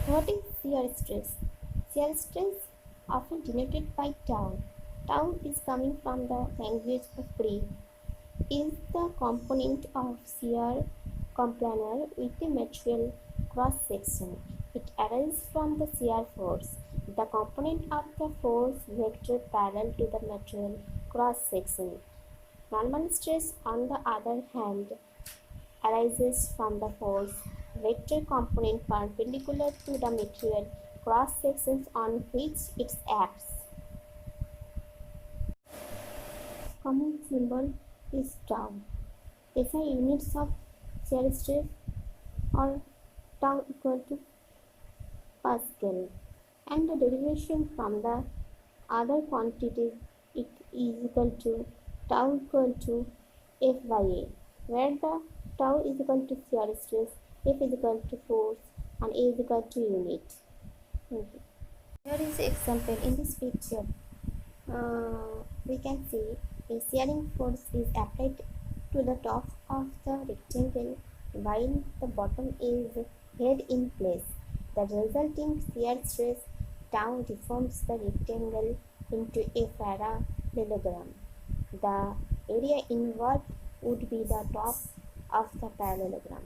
What is shear stress? Shear stress, often denoted by tau. Tau is coming from the language of Greek, is the component of shear complanar with the material cross section. It arises from the shear force, the component of the force vector parallel to the material cross section. Normal stress, on the other hand, arises from the force vector component perpendicular to the material cross sections on which it acts. Common symbol is tau. SI units of shear stress or tau equal to Pascal, and the derivation from the other quantities it is equal to tau equal to F by A, where the tau is equal to shear stress, F is equal to force, and A is equal to unit. Okay. Here is an example in this picture. We can see a shearing force is applied to the top of the rectangle while the bottom is held in place. The resulting shear stress tau deforms the rectangle into a parallelogram. The area involved would be the top of the parallelogram.